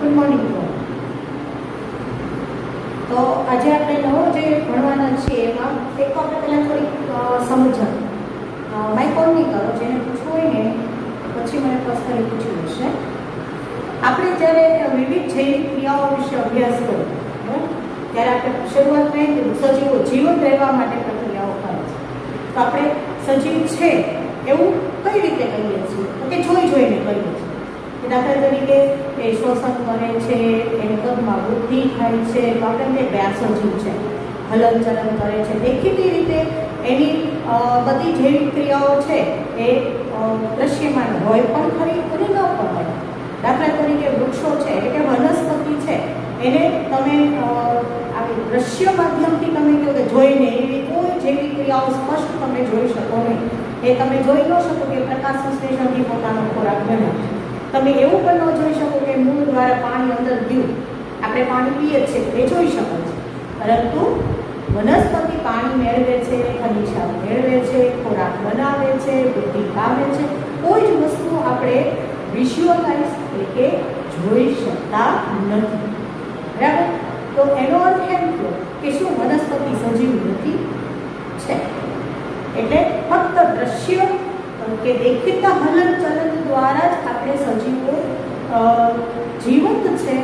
Good morning. તો આજે આપણે નવો જે ભણવાના છીએ એમાં એક તો આપણે પહેલાં થોડીક સમજણ માય કોલ નહીં કરો, જેને પૂછવું હોય ને પછી મને પર્સનલી પૂછ્યું હશે. આપણે જ્યારે વિવિધ જૈવિક ક્રિયાઓ વિશે અભ્યાસ કર્યો ત્યારે આપણે શરૂઆતમાં એ કીધું સજીવો જીવન રહેવા માટે પ્રક્રિયાઓ કરે છે. તો આપણે સજીવ છે એવું કઈ રીતે કહીએ છીએ કે જોઈને કહીએ છીએ. દાખલા તરીકે એ શ્વસન કરે છે, એને કદમાં વૃદ્ધિ થાય છે, તો આપણે બે સજીવ છે, હલનચલન કરે છે. દેખીતી રીતે એની બધી જૈવિક ક્રિયાઓ છે એ દ્રશ્યમાન હોય પણ ખરી અને ન પણ હોય. દાખલા તરીકે વૃક્ષો છે એટલે કે વનસ્પતિ છે, એને તમે આવી દ્રશ્ય માધ્યમથી તમે કહો કે જોઈને એવી કોઈ જૈવિક ક્રિયાઓ સ્પષ્ટ તમે જોઈ શકો નહીં. એ તમે જોઈ ન શકો કે પ્રકાશ સંશ્લેષણથી પોતાનો ખોરાક બનાવે. તમે એવું પણ ન જોઈ શકો કે મૂળ દ્વારા પાણી અંદર ગયું, આપણે પાણી પીએ છીએ એ જોઈ શકો છો, પરંતુ વનસ્પતિ પાણી મેળવે છે, ખનિજાઓ મેળવે છે, ખોરાક બનાવે છે, વૃદ્ધિ પામે છે. કોઈ જ વસ્તુ આપણે વિઝ્યુઅલાઇઝ એટલે કે જોઈ શકતા નથી. બરાબર? તો એનો અર્થ એમ થયો કે શું વનસ્પતિ સજીવ નથી છે. એટલે ફક્ત દ્રશ્ય કે દેખીતા હલનચલન દ્વારા જ આપણે સજીવો જીવંત છે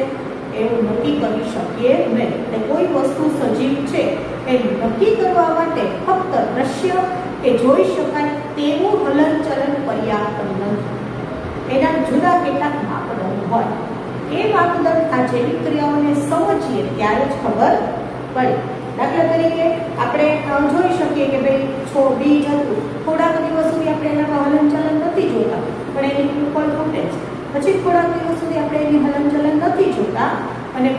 એવું નક્કી કરી શકીએ નહીં. એટલે કોઈ વસ્તુ સજીવ છે એ નક્કી કરવા માટે ફક્ત દ્રશ્ય કે જોઈ શકાય તેવું હલનચલન પર્યાપ્ત નથી. એના જુદા કેટલાક માપદંડ હોય. એ માપદંડ આ જૈવિક ક્રિયાઓને સમજીએ ત્યારે જ ખબર પડે. દાખલા તરીકે આપણે જોઈ શકીએ કે ભાઈ બીજ હતું, થોડાક દિવસ સુધી આપણે એનામાં હલનચલન નથી જોતા પણ એની કુપળ ફૂટે છે. પછી થોડાક દિવસ સુધી આપણે એની હલનચલન નથી જોતા અને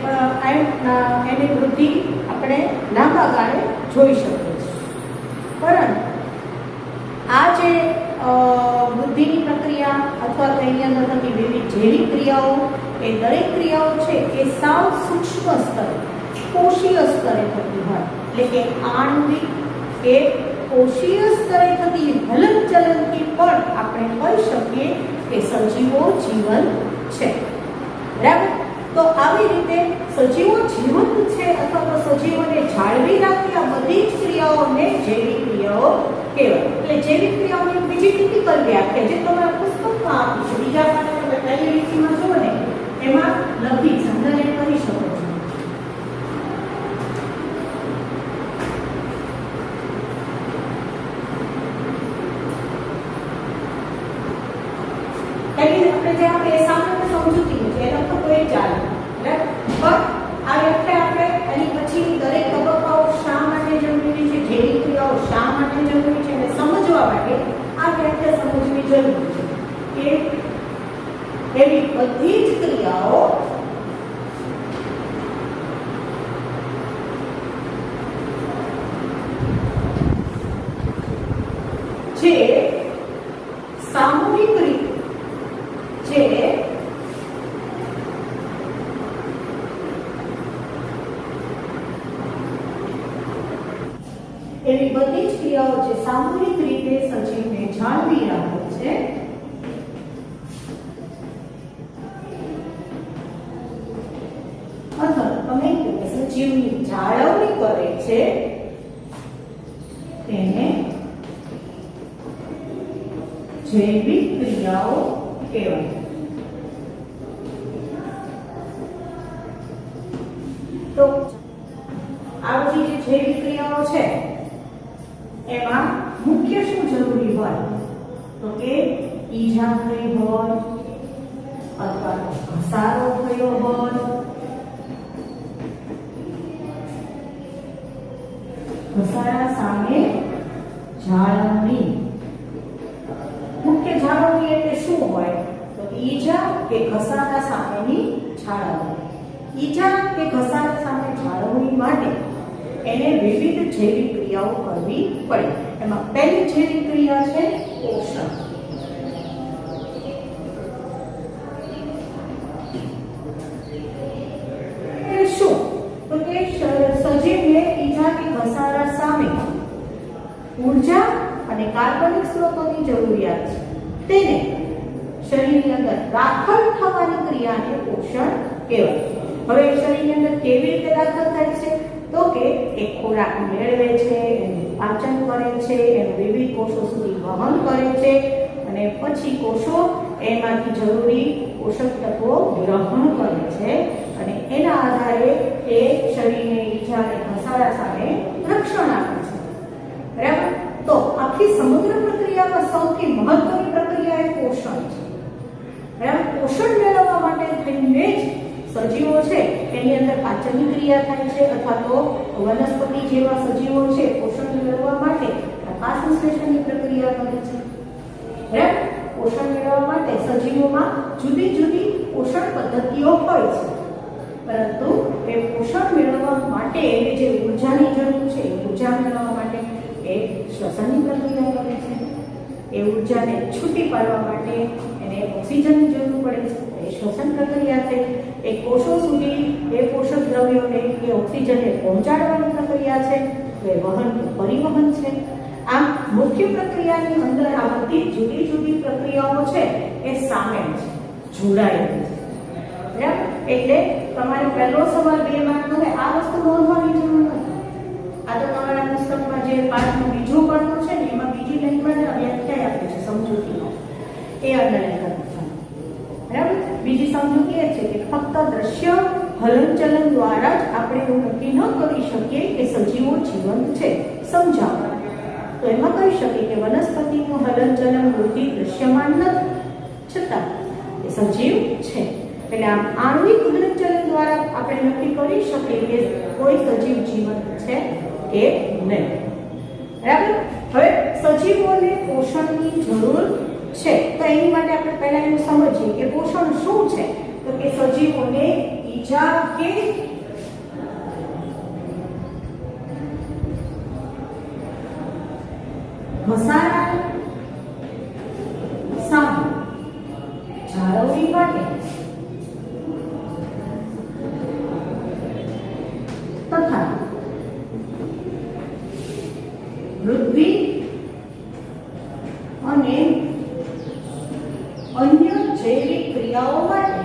એની વૃદ્ધિ આપણે લાંબા ગાળે જોઈ શકીએ છીએ. પરંતુ આ જે વૃદ્ધિની પ્રક્રિયા અથવા તો એની અંદર થતી વિવિધ જૈવિક ક્રિયાઓ, એ દરેક ક્રિયાઓ છે એ સાવ સૂક્ષ્મ સ્તરે, કોષીય સ્તરે થતી હોય. એટલે કે આણ્વિક કે કોષીય સ્તરે થતી હલનચલનથી પણ આપણે કહી શકીએ કે સજીવો જીવન છે. બરાબર? તો આવી રીતે સજીવો જીવંત છે અથવા તો સજીવોને જાળવી રાખી આ બધી જ ક્રિયાઓને જૈવિક ક્રિયાઓ કહેવાય. એટલે જૈવિક ક્રિયાઓની બીજી ટિપિકલ વ્યાખ્યા જે તમારા પુસ્તકમાં આપી છે, બીજા પાઠમાં પહેલી લીટીમાં જુઓ ને એમાં લખી સંગ્રહ કરી શકો છો. આપણે સામાન્ય સમજૂતી છે એ લખો તો એ ચાલે. પણ આ વ્યાખ્યા આપણે એની પછી દરેક તબક્કાઓ શા માટે જરૂરી છે, જૈવિક ક્રિયાઓ શા માટે જરૂરી છે અને સમજવા માટે આ વ્યાખ્યા સમજવી જરૂરી છે કે એવી બધી જ ક્રિયાઓ જે સામૂહિક રીતે એવી બધી જ ક્રિયાઓ જે સામૂહિક રીતે સજીવને જાળવી રાખે છે અથવા તમે સજીવની જાળવણી કરે છે તેને જૈવિક ક્રિયાઓ કહેવાય. તો આ બધી જે જૈવિક ક્રિયાઓ છે એમાં મુખ્ય શું જરૂરી હોય તો કે ઈજા થઈ હોય અથવા ઘસારો થયો હોય, ઘસારા સામે જાળવણી. મુખ્ય જાળવણી એટલે શું હોય તો ઈજા કે ઘસારા સામેની જાળવણી. ઈજા કે ઘસારા સામે જાળવણી માટે એને વિવિધ જૈવિક ક્રિયાઓ કરવી પડે. એમાં પહેલી જૈવિક ક્રિયા છે પોષણ. શું તો કે સજીવને ઈજા કે ઘસારા સામે ઊર્જા અને કાર્બનિક સ્ત્રોતોની જરૂરિયાત છે. તેને શરીરની અંદર દાખલ થવાની ક્રિયાને પોષણ કહેવાય. હવે શરીરની અંદર કેવી રીતે દાખલ થાય છે તો કે એ ખોરાક મેળવે છે, એનું પાચન કરે છે, એનું વિવિધ કોષો સુધી વહન કરે છે અને પછી કોષો એમાંથી જરૂરી પોષક તત્વો ગ્રહણ કરે છે અને એના આધારે એ શરીરને ઈજા અને ઘસારા સામે રક્ષણ આપે છે. બરાબર. તો આખી સમગ્ર પ્રક્રિયામાં સૌથી મહત્વની પ્રક્રિયા એ પોષણ છે. બરાબર. પોષણ મેળવવા માટે થઈને જ સજીવો છે એની અંદર પાચનની ક્રિયા થાય છે અથવા તો વનસ્પતિ જેવા સજીવો છે પોષણ મેળવવા માટે પ્રકાશ સંશ્લેષણની પ્રક્રિયા કરે છે. બરાબર. પોષણ મેળવવા માટે સજીવોમાં જુદી જુદી પોષણ પદ્ધતિઓ હોય છે, પરંતુ એ પોષણ મેળવવા માટે એને જે ઊર્જાની જરૂર છે ઊર્જા મેળવવા માટે એ શ્વસનની પ્રક્રિયા કરે છે. એ ઊર્જાને છૂટી પાડવા માટે એને ઓક્સિજનની જરૂર પડે છે. એ શ્વસન પ્રક્રિયા થઈ. એ કોષો સુધી એ પોષક દ્રવ્યોને કે ઓક્સિજનને પહોંચાડવાની પ્રક્રિયા છે. તો એ વહન પરિવહન છે. આમ મુખ્ય પ્રક્રિયાની અંદર આ બધી જુદી જુદી પ્રક્રિયાઓ છે એ સામેલ છે, જોડાયેલી છે. બરાબર. એટલે તમારે પહેલો સવાલ 2 માર્કનો છે આ વસ્તુ નોંધવાની જરૂર નથી. આ તો તમારા પુસ્તકમાં જે પાઠનો બીજો પાઠ છે ને એમાં બીજી લાઈનમાં વ્યાખ્યા આપી છે સમજૂતીનો, એ અંડરલાઈન કરવાનું. બરાબર. બીજી સમજૂતી એ છે કે ફક્ત દ્રશ્ય હલનચલન દ્વારા જ આપણે એવું નક્કી ન કરી શકીએ કે સજીવો જીવંત છે. સમજાવો. તો એમાં કહી શકીએ કે વનસ્પતિનું હલનચલન વૃદ્ધિ દ્રશ્યમાન નથી, છતાં એ સજીવ છે. એટલે આમ આણ્વિક હલનચલન દ્વારા આપણે નક્કી કરી શકીએ કે કોઈ સજીવ જીવંત છે કે નહીં. બરાબર. હવે સજીવોને પોષણની જરૂર છે તો એની માટે આપણે પહેલા એનું સમજીએ કે પોષણ શું છે. તો કે સજીવોને ઈજા કે ઘસારા સામે જાળવણી માટે તથા વૃદ્ધિ અને અન્ય જૈવિક ક્રિયાઓ માટે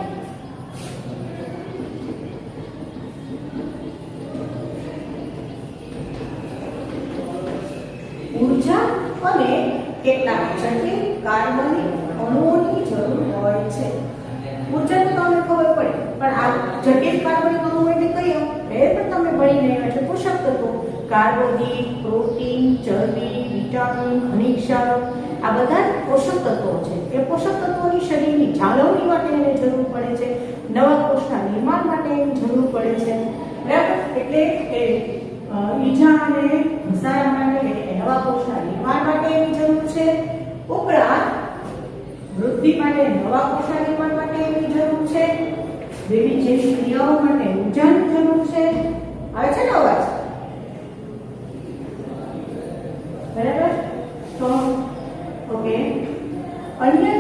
ઊર્જા અને કેટલાક જટિલ કાર્બનિક અણુઓની જરૂર હોય છે. ઊર્જા તો તમને ખબર પડે, પણ આ જટિલ કાર્બનિક અણુઓ એટલે કયો એ પણ તમે ભણીને આવ્યા છો. પોષક તત્વો કાર્બોદિત, પ્રોટીન, ચરબી, વિટામિન, ખનિજ ક્ષારો આ બધા પોષક તત્વો છે. એ પોષક તત્વોની શરીરની જાળવણી માટે એને જરૂર પડે છે. નવા કોષના નિર્માણ માટે એની જરૂર પડે છે. બરાબર. એટલે એ ઈજા અને ઘસારા માટે નવા કોષના નિર્માણ માટે એની જરૂર છે. ઉપરાંત વૃદ્ધિ માટે નવા કોષના નિર્માણ માટે એની જરૂર છે. વિવિધ જૈવિક ક્રિયાઓ માટે ઊર્જાની જરૂર છે. આવે છે ને અવાજ? બરાબર. તો ઓકે. અન્ય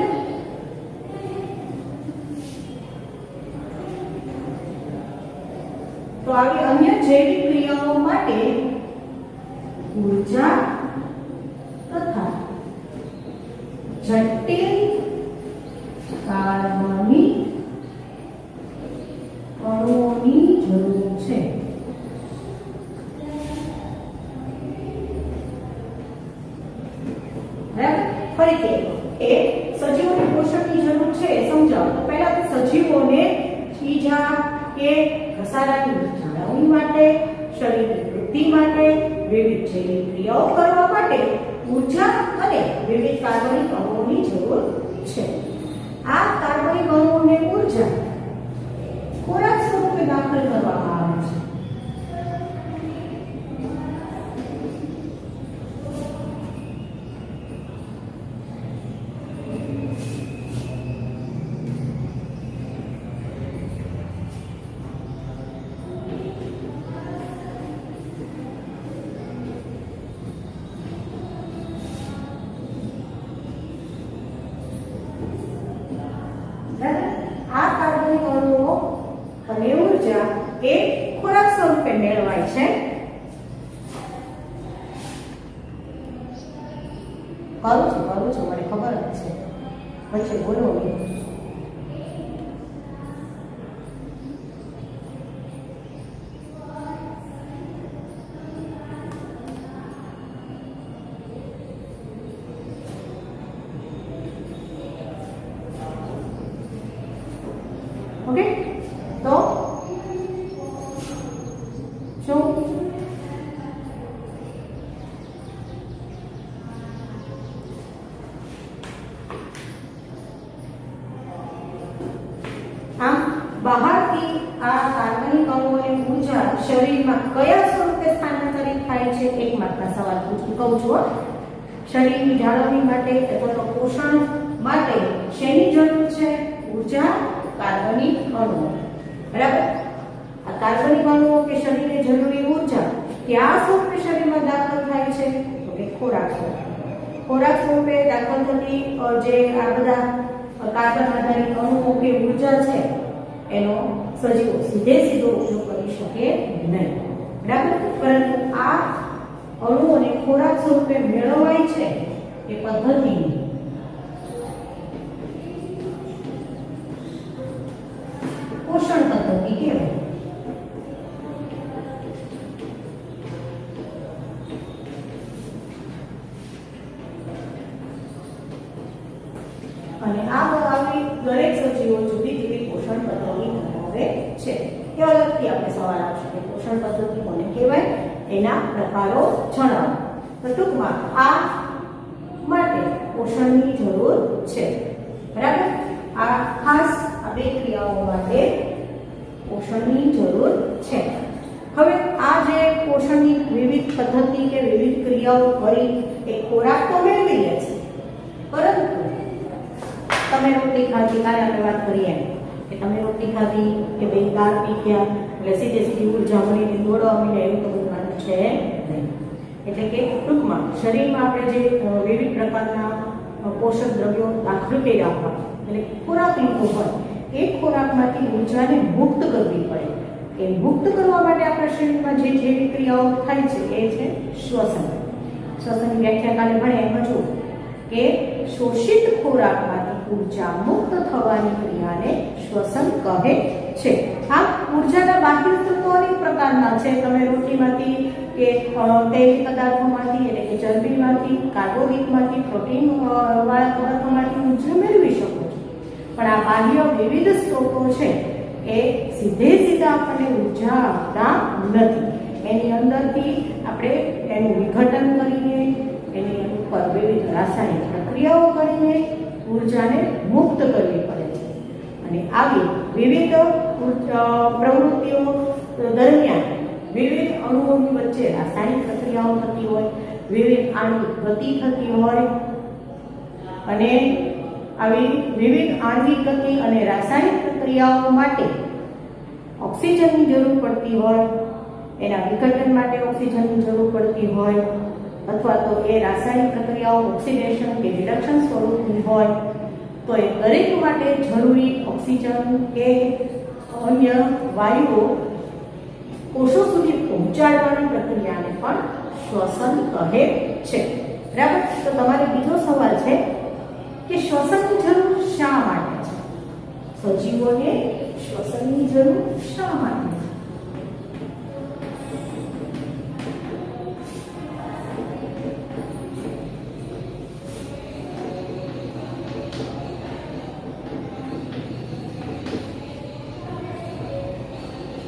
તો આવી અન્ય જૈવિક ક્રિયાઓ માટે ઊર્જા તથા જટિલ કાર્બનિક અણુઓની જરૂર છે. ફરીથી એ સજીવોને પોષણની જરૂર છે સમજાવો. તો પહેલા સજીવોને ઈજા કે ઘસારાની જાળવણી માટે, શરીરની વૃદ્ધિ માટે, વિવિધ જૈવિક ક્રિયાઓ કરવા માટે ઊર્જા અને વિવિધ કાર્બનિક અણુઓની જરૂર છે. આ કાર્બનિક અણુઓને ઊર્જા ખોરાક સ્વરૂપે દાખલ કરવામાં આવે છે. આ કાર્બનિક અણુઓ અને ઊર્જા એ ખોરાક સ્વરૂપે મેળવાય છે. કરું છું મને ખબર જ છે. વચ્ચે બોલો નહીં. આ કાર્બનિક અણુઓની ઊર્જા શરીરમાં કયા સ્વરૂપે સ્થાનાંતરિત થાય છે? એક માર્કના સવાલ કહું છું. શરીરની જાળવણી માટે અથવા તો પોષણ માટે શેની જરૂર છે? ઊર્જા, કાર્બનિક અણુઓ. બરાબર. આ કાર્બનિક અણુઓ કે શરીરને જરૂરી ઊર્જા કયા સ્વરૂપે શરીરમાં દાખલ થાય છે? તો કે ખોરાક સ્વરૂપે. ખોરાક સ્વરૂપે દાખલ થતી જે આ બધા કાર્બન આધારિત અણુઓ કે ઊર્જા છે એનો સજીવો સીધો ઉપયોગ કરી શકે નહીં. બરાબર. પરંતુ આ અણુઓને ખોરાક સ્વરૂપે મેળવાય છે એ પદ્ધતિને પોષણ પદ્ધતિ કહેવાય. અને આવી દરેક સજીવો જુદી જુદી પોષણ પદ્ધતિ ધરાવે છે. એ અલગથી આપણે સવાલ આવશે કે પોષણ પદ્ધતિ કોને કહેવાય, એના પ્રકારો જણાવો. તો ટૂંકમાં આ માટે પોષણની જરૂર છે. બરાબર. આ ખાસ આ બે ક્રિયાઓ માટે પોષણની જરૂર છે. હવે આ જે પોષણની વિવિધ પદ્ધતિ કે વિવિધ ક્રિયાઓ કરી એ ખોરાક તો મેળવી લે છે, પરંતુ તમે રોટલી ખાધી, કાલે આપણે વાત કરીએ કે તમે રોટલી ખાધી કે બે દાળ પી ગયા એટલે સીધી ઉર્જા મળીને દોડવા માંડે એવું તો બધું છે નહીં. એટલે કે ટૂંકમાં શરીરમાં આપણે જે વિવિધ પ્રકારના પોષક દ્રવ્યો દાખલ કર્યા હોય એટલે ખોરાક લીધો હોય એ ખોરાકમાંથી ઉર્જાને મુક્ત કરવી પડે. એ મુક્ત કરવા માટે આપણા શરીરમાં જે જેવી ક્રિયાઓ થાય છે એ છે શ્વસન. શ્વસનની વ્યાખ્યા કાલે ભણ્યા એમાં જો કે શોષિત ખોરાકમાંથી ઉર્જા મુક્ત થવાની ક્રિયાને શ્વસન કહે છે. આ ઉર્જાના બાહ્ય સ્ત્રોતો અનેક પ્રકારના છે. તમે રોટલીમાંથી કે તૈલી પદાર્થોમાંથી એટલે કે ચરબીમાંથી, કાર્બોદિતમાંથી, પ્રોટીન વાળા પદાર્થોમાંથી ઉર્જા મેળવી શકો છો. પણ આ બાહ્ય વિવિધ સ્ત્રોતો છે એ સીધા આપણને ઉર્જા આપતા નથી. એની અંદરથી આપણે એનું વિઘટન કરીને એની ઉપર વિવિધ રાસાયણિક પ્રક્રિયાઓ કરીને ઉર્જાને મુક્ત કરવી પડે છે. અને આવી વિવિધ પ્રવૃત્તિઓ દરમિયાન વિવિધ અણુઓની વચ્ચે રાસાયણિક પ્રક્રિયાઓ થતી હોય, વિવિધ આણ્વિક ગતિ થતી હોય અને આવી વિવિધ આણ્વિક ગતિ અને રાસાયણિક પ્રક્રિયાઓ માટે ઓક્સિજનની જરૂર પડતી હોય, એના વિઘટન માટે ઓક્સિજનની જરૂર પડતી હોય અથવા તો એ રાસાયણિક પ્રક્રિયાઓ ઓક્સિડેશન કે રિડક્શન સ્વરૂપની હોય તો એ દરેક માટે જરૂરી ઓક્સિજન કે અન્ય વાયુઓ કોષો સુધી પહોંચાડવાની પ્રક્રિયાને પણ શ્વસન કહે છે. બરાબર. તો તમારો બીજો સવાલ છે કે શ્વસનની જરૂર શા માટે છે? સજીવોને શ્વસનની જરૂર શા માટે છે?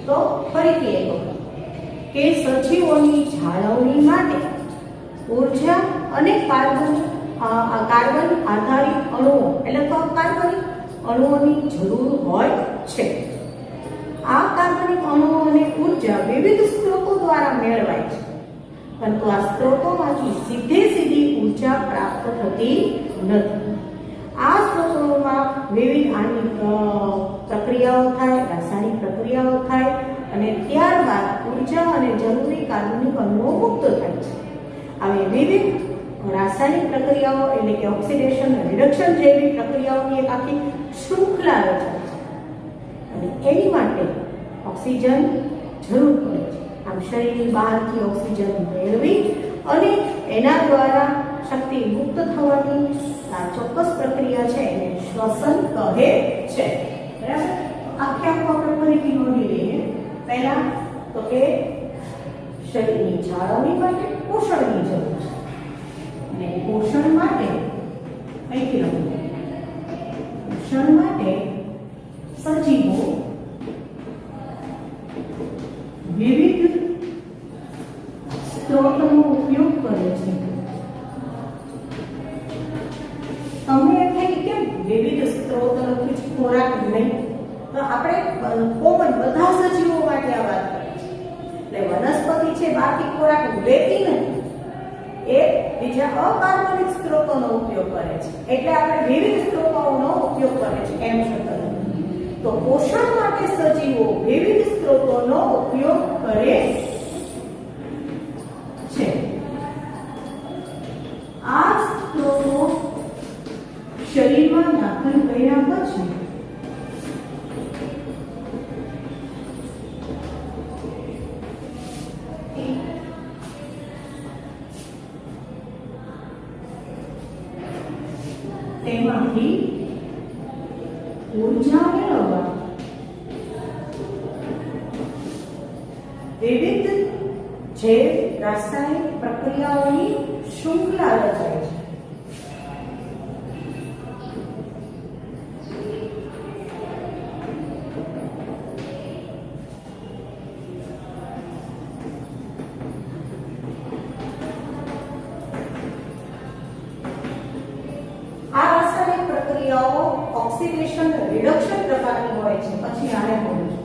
તો ફરીથી એક વખત કે સજીવોની જાળવણી માટે ઉર્જા અને કાર્બન આધારિત અણુઓ એટલે તો કાર્બનિક અણુઓની જરૂર હોય છે. આ કાર્બનિક અણુઓ અને ઉર્જા વિવિધ સ્ત્રોતો દ્વારા મેળવાય છે, પરંતુ આ સ્ત્રોતોમાંથી સીધી ઉર્જા પ્રાપ્ત થતી નથી. આ સ્ત્રોતોમાં વિવિધ આણ્વિક પ્રક્રિયાઓ થાય, રાસાયણિક પ્રક્રિયાઓ થાય અને ત્યારબાદ ઉર્જા અને જરૂરી કાર્બનિક અણુઓ મુક્ત થાય છે. આવી વિવિધ રાસાયણિક પ્રક્રિયાઓ એટલે કે ઓક્સિડેશન અને રિડક્શન જેવી પ્રક્રિયાઓની એક આખી શૃંખલા રચાય છે અને એની માટે ઓક્સિજન જરૂર પડે છે. આમ શરીરની બહારથી ઓક્સિજન મેળવી અને એના દ્વારા શક્તિ મુક્ત થવાની આ ચોક્કસ પ્રક્રિયા છે એને શ્વસન કહે છે. બરાબર. આખે આખું આપણે ફરીથી નોંધી લઈએ. પહેલા તો કે શરીરની જાળવણી માટે પોષણની જરૂર છે અને પોષણ માટે અહીંથી લખું પોષણ માટે સજીવો વિવિધ સ્ત્રોતનો ઉપયોગ કરે છે. તમને એમ થાય કે કેમ વિવિધ સ્ત્રોત લખ્યું છે, ખોરાક નહીં? તો આપણે કોમન બધા સજીવો માટે આ વાત કરીએ છીએ. એટલે વનસ્પતિ છે બાકી ખોરાક લેતી નથી, એ બીજા અકાર્બનિક સ્ત્રોતોનો ઉપયોગ કરે છે. એટલે આપણે વિવિધ સ્ત્રોતોનો ઉપયોગ કરે છે એમ છે. તો પોષણ માટે સજીવો વિવિધ સ્ત્રોતોનો ઉપયોગ કરે છે. આ સ્ત્રોતો શરીરમાં દાખલ કર્યા પછી તેમાંથી ઊર્જા મેળવવા વિવિધ જૈવ રાસાયણિક પ્રક્રિયાઓની શૃંખલા રચાય છે. ઓક્સિડેશન રિડક્શન પ્રકારની હોય છે. પછી આને બોલું છું.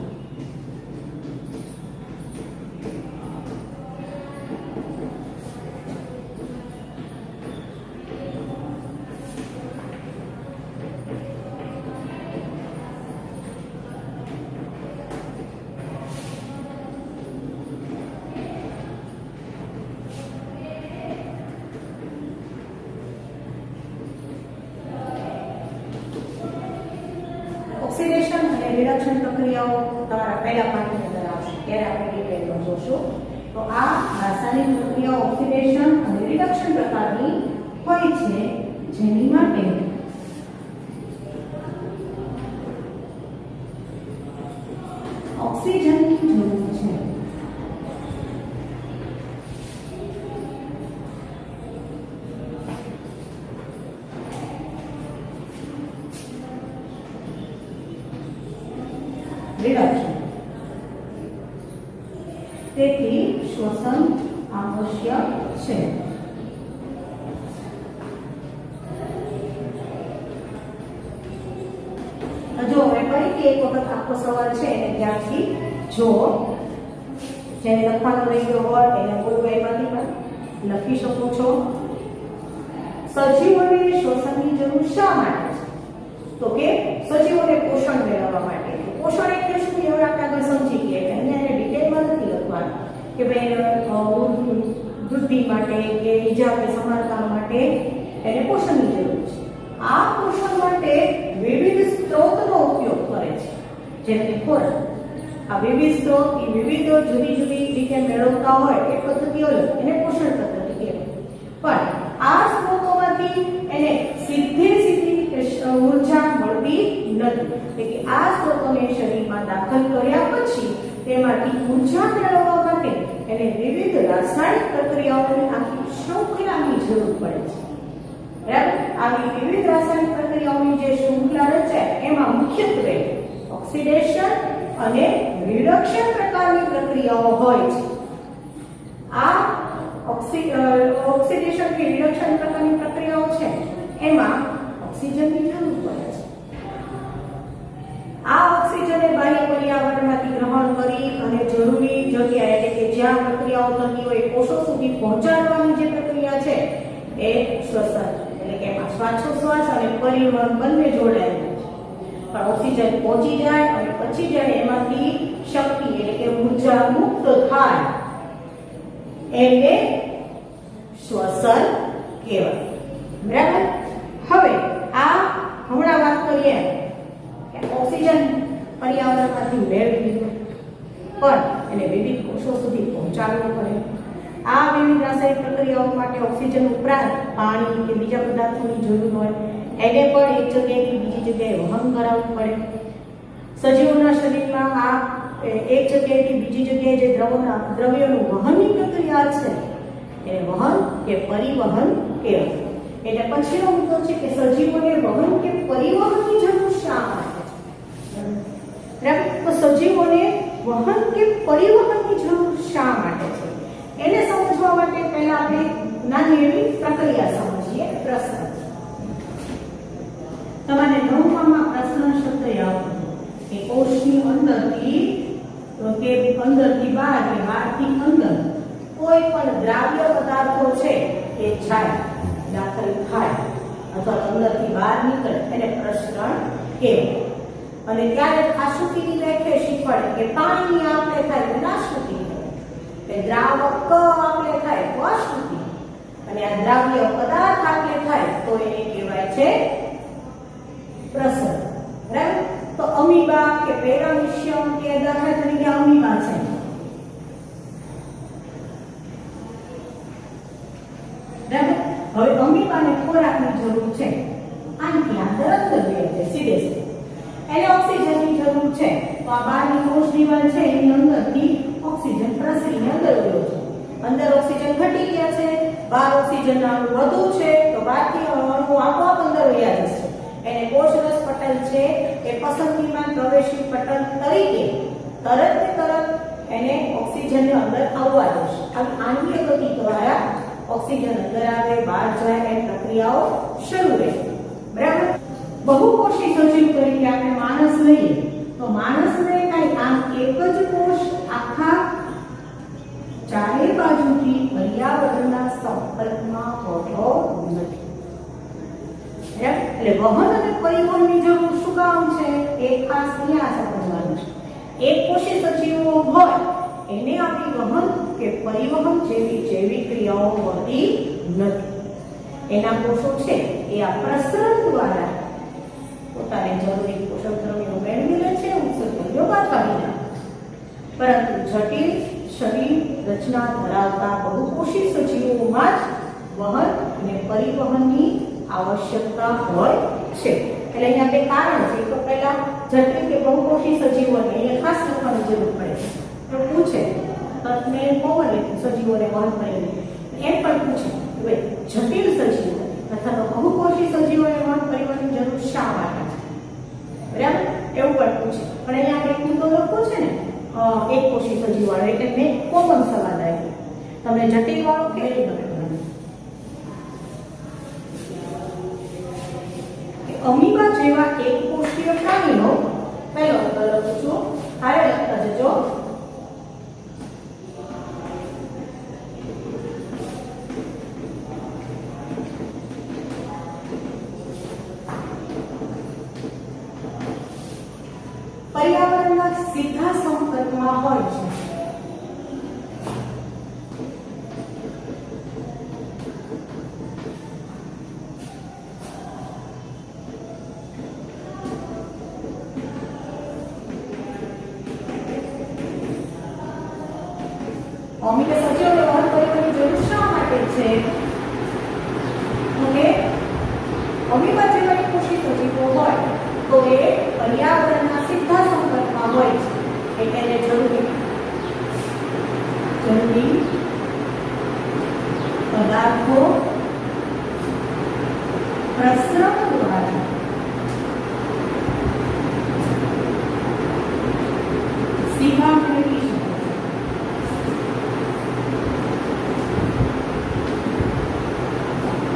ઓક્સિડેશન અને રિડક્શન પ્રક્રિયાઓ તમારા પહેલા પાઠની અંદર આવશે, ત્યારે આપણે ડિટેલમાં જોશું. તો આ રાસાયણિક પ્રક્રિયાઓ ઓક્સિડેશન અને રિડક્શન પ્રકારની હોય છે, જેની માટે ઓક્સિજનની જરૂર છે. રિડક્શન, તેથી શ્વસન આવશ્યક છે. જો મેં ફરીથી એક વખત આખો સવાલ છે એને ધ્યાનથી જો, જેને લખવાનો રહી ગયો હોય એને બોલવું એમાંથી પણ લખી શકો છો. સજીવોને શ્વસનની જરૂર શા માટે છે? તો કે સજીવોને પોષણ મેળવવા માટે. પોષણ એટલે શું એ આપણે આગળ સમજી ગયા. અહીંયા એને ડિટેલમાં નથી લખવાનું કે ભાઈ વૃદ્ધિ માટે કે ઈજા કે સમાનતા માટે એને પોષણની જરૂર છે. આ પોષણ માટે વિવિધ સ્ત્રોતનો ઉપયોગ કરે છે, જેમ કે ખોરાક. આ વિવિધ સ્ત્રોત એ વિવિધ જુદી જુદી રીતે મેળવતા હોય એ પદ્ધતિ અલગ, એને પોષણ પદ્ધતિ કહેવાય. પણ આ સ્ત્રોતોમાંથી એને સીધી ઉર્જા મળતી નથી. એટલે કે આ સ્ત્રોતોને શરીરમાં દાખલ કર્યા પછી તેમાંથી ઉર્જા મેળવવા માટે એને વિવિધ રાસાયણિક પ્રક્રિયાઓની આખી શૃંખલાની જરૂર પડે છે. બરાબર? આવી વિવિધ રાસાયણિક પ્રક્રિયાઓની જે શૃંખલા રચાય એમાં મુખ્યત્વે ઓક્સિડેશન અને રિડક્શન પ્રકારની પ્રક્રિયાઓ હોય છે. આ ઓક્સિડેશન કે રિડક્શન પ્રકારની પ્રક્રિયાઓ છે એમાં ઓક્સિજનની જરૂર પડે છે. આ ઓક્સિજનને બાહ્ય પર્યાવરણમાંથી ગ્રહણ કરી અને જરૂરી જગ્યાએ એટલે કે જ્યાં પ્રક્રિયાઓ થતી હોય કોષો સુધી પહોંચાડવાની જે પ્રક્રિયા છે એ શ્વસન, એટલે કે એમાં શ્વાસોશ્વાસ અને પરિવહન બંને જોડાયેલા છે. પણ ઓક્સિજન પહોંચી જાય અને પછી જ્યારે એમાંથી શક્તિ એટલે કે ઉર્જા મુક્ત થાય એટલે શ્વસન કહેવાય. બરાબર? હવે આ હમણાં વાત કરીએ કે ઓક્સિજન પર્યાવરણમાંથી મેળવી લીધું, પણ એને વિવિધ કોષો સુધી પહોંચાડવું પડે. આ વિવિધ રાસાયણિક પ્રક્રિયાઓ માટે ઓક્સિજન ઉપરાંત પાણી કે બીજા પદાર્થોની જરૂર હોય, એને પણ એક જગ્યાએથી બીજી જગ્યાએ વહન કરાવવું પડે. સજીવોના શરીરમાં આ એક જગ્યાએથી બીજી જગ્યાએ જે દ્રવ્યોનું વહનની પ્રક્રિયા છે એને વહન કે પરિવહન કહેવાય. એટલે પછીનો મુદ્દો છે કે સજીવોને વહન કે પરિવહનની જરૂર શા માટે છે? બરાબર? તો સજીવોને વહન કે પરિવહનની જરૂર શા માટે છે એને સમજવા માટે પહેલા આપણે નાની એવી પ્રક્રિયા સમજીએ. પ્રશ્ન તમારે 9માં પ્રશ્ન શબ્દ યાદ કરો. કે કોષની અંદરથી બહાર કે બહારથી અંદર કોઈ પણ દ્રાવ્ય પદાર્થો છે એ જાય, દાખલ થાય અથવા અંદરથી બહાર નીકળે એને પ્રસરણ કહેવાય. અને ત્યારે આશ્રુતિની વ્યાખ્યા શીખવાડે કે પાણીની આપલે થાય તો નાશ્રુતિ કહેવાય, કે દ્રાવક આપલે થાય તો આશ્રુતિ, અને આ દ્રાવ્ય પદાર્થ આપલે થાય તો એને કહેવાય છે પ્રસરણ. બરાબર? તો અમીબા કે પેરામિશિયમ કે દાખલા તરીકે અમીબા છે. બરાબર? હવે અમીબાને ખોરાકની જરૂર છે, આનથી અંદર વહે છે સીધે સીધે. એને ઓક્સિજનની જરૂર છે, તો આ બહારની કોષ દિવાલ છે એની અંદરથી ઓક્સિજન પ્રસરીને અંદર વહ્યો છે. અંદર ઓક્સિજન ઘટી ગયા છે, બહાર ઓક્સિજનના અણુ વધુ છે, તો બહારથી અણુ આપોઆપ અંદર વહ્યા જશે. એને કોષરસ પટલ છે એ પસંદગીમાન પ્રવેશી પટલ તરીકે તરત ને તરત એને ઓક્સિજનને અંદર આવવા દેશે. આવી આંગિક ગતિ દ્વારા ઓક્સિજન અંદર આવે, બહાર જાય, એ પ્રક્રિયાઓ શરૂ રહે. બરાબર? બહુકોષી સજીવ તરીકે આપણે માણસ લઈએ તો માણસને કઈ આમ એક જ કોષ આખા ચારે બાજુથી પર્યાવરણના સંપર્કમાં હોતો નથી. એટલે વહન અને પરિવહનની જરૂર શું કામ છે એ ખાસ અહીંયા સમજવાનું છે. એક કોષી સજીવો હોય એને આપણી વહન કે પરિવહન જેવી જૈવિક ક્રિયાઓ હોતી નથી. એના કોષો છે એ આ પ્રસરણ દ્વારા પોતાને જરૂરી પોષક દ્રવ્યો મેળવી લે છે, ઉત્સર્જનીઓ બહાર કાઢી નાખે છે. પરંતુ જટિલ શરીર રચના ધરાવતા બહુકોષી સજીવોમાં જ વહન અને પરિવહનની આવશ્યકતા હોય છે. એટલે અહીંયા બે કારણ છે. તો પહેલા જટિલ કે બહુકોષી સજીવોને અહીંયા ખાસ લખવાની જરૂર પડે છે. તો પૂછે તત્ને કોમન સજીવોને વહન પરિવહન એમ પણ પૂછે કે જટિલ સજીવો અથવા તો બહુકોષી સજીવોને વહન પરિવહનની જરૂર શા માટે છે? બરાબર? એવું પણ પૂછે. પણ અહીંયા આપણે મુદ્દો લખવો છે ને એક કોષી સજીવ વાળો, એટલે મેં કોમન સવાલ આપ્યો. તમને જટિલ વાળો કે અમીબા જેવા એક કોષીય પ્રાણીનો પહેલો લખું છું, હારે લખતા જજો. પર્યાવરણના સીધા સંપર્કમાં હોય છે. અમીબા સજીવોને વહન પરિવહનની જરૂર શા માટે છે? તો કે અમીબા જેવા એક કોષી સજીવો હોય તો એ પર્યાવરણના સીધા સંપર્કમાં હોય છે, એટલે એને જરૂરી પદાર્થો પ્રસરણ દ્વારા સીધા મેળવી શકે છે.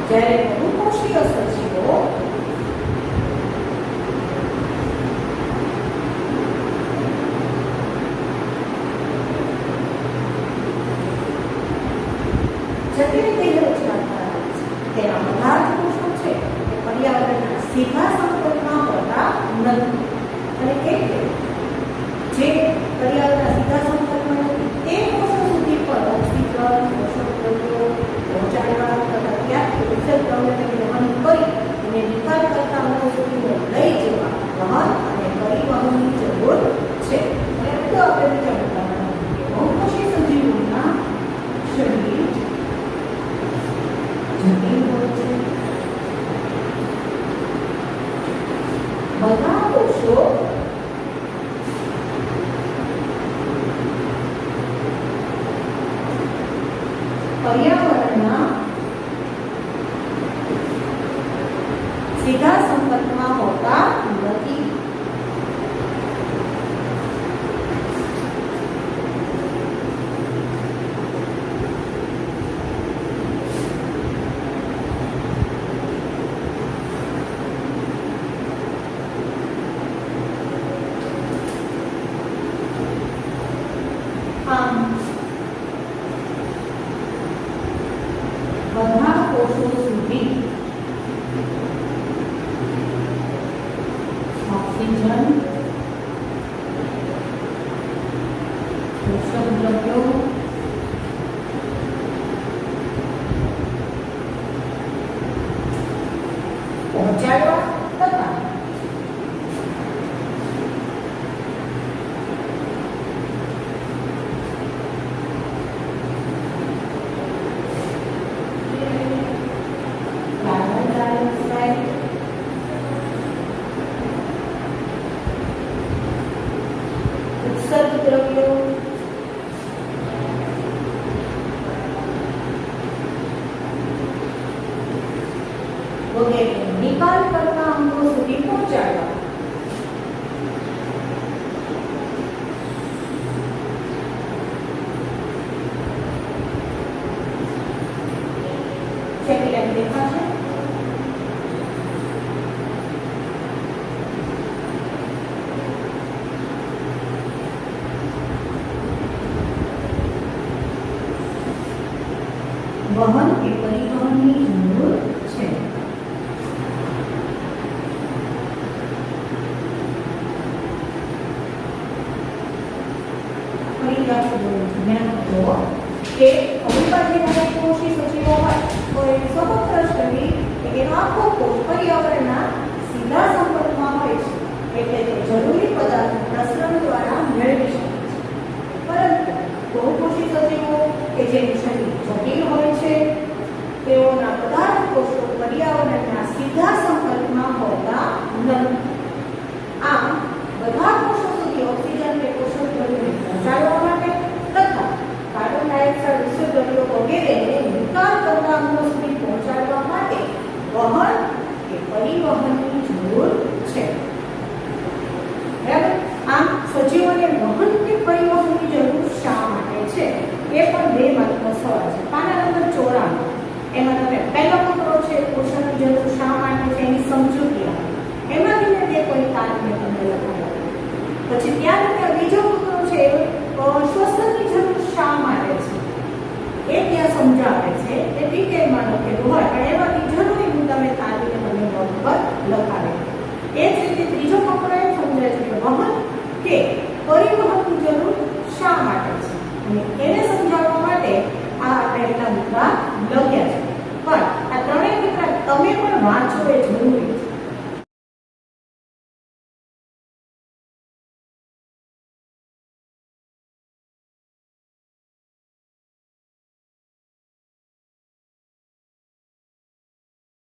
જ્યારે બહુકોષીય સજીવો જટિલ દેહ રચના ધરાવે છે. તેના બધા જ કોષો છે એ પર્યાવરણના સીધા સંપર્કમાં હોતા નથી. અને એટલે જે પર્યાવરણના સીધા સંપર્કમાં નથી તે કોષો સુધી પણ ઓક્સિજન, પોષક દ્રવ્યો પહોંચાડવા તથા ત્યાંથી ઉત્સર્ગ દ્રવ્યોને વહન કરી અને નિકાલ કરતા અંગો સુધી લઈ જવા વહન અને પરિવહનની જરૂર છે. અને તો આપણે બીજા મુદ્દામાં બહુકોષી સજીવોના શરીર જટિલ હોય છે. બધા કોષો પર્યાવરણના સીધા સંપર્કમાં હોતા નથી. પહોંચાડવા તથા કાર્બન ડાયોક્સાઇડ ઉત્સર્ગ દ્રવ્યો વગેરે નિકાલ કરતા અંગો સુધી પહોંચાડવા સેકન્ડ દેખાશે વહન કે પરિવહનની જરૂર છે. કે અવિભાજ્ય કોષી સજીવો હોય તો એ સ્વતંત્ર શરીર એનો આખો કોષ પર્યાવરણના સીધા સંપર્કમાં હોય છે, એટલે તે જરૂરી પદાર્થો પ્રસરણ દ્વારા મેળવી શકે છે. પરંતુ બહુકોષી સજીવો કે જેનું શરીર જટિલ હોય છે તેઓના પદાર્થ કોષો પર્યાવરણના સીધા સંપર્કમાં હોતા નથી. આમ બધા કોષો સુધી ઓક્સિજન કે પોષક દ્રવ્યોને પહોંચાડવા માટે તથા કાર્બન ડાયોક્સાઇડ ઉત્સર્ગ દ્રવ્યો વગેરેને નિકાલ કરતા અંગો સુધી પહોંચાડવા માટે વહન કે પરિવહનની જરૂર છે. બરાબર. આમ સજીવોને વહન કે પરિવહનની જરૂર શા માટે છે એ પણ બે માર્કનો સવાલ છે. પાના નંબર 94 એમાં તમે પહેલો ફકરો છે પોષણની જરૂર શા માટે છે એની સમજૂતી આપો, એમાંથી મેં બે કોઈ તારીખને તમને લખાવ્યા. પછી ત્યાર બીજો ફકરો છે શ્વસનની જરૂર શા માટે છે એ ત્યાં સમજાવે છે. એ ડિટેલમાં લખેલું હોય પણ એમાંથી જરૂરી મુદ્દા મેં તારીખને તમને બોર્ડ પર લખાવેલા. એ જ રીતે ત્રીજો ફકરો એમ સમજાય છે કે વહન કે પરિવહનની જરૂર શા માટે છે અને એને સમજાવવા માટે આ આપણે એટલા મુદ્દા લખ્યા છે. પણ આ ત્રણેય મુદ્દા તમે પણ વાંચો એ જરૂરી છે.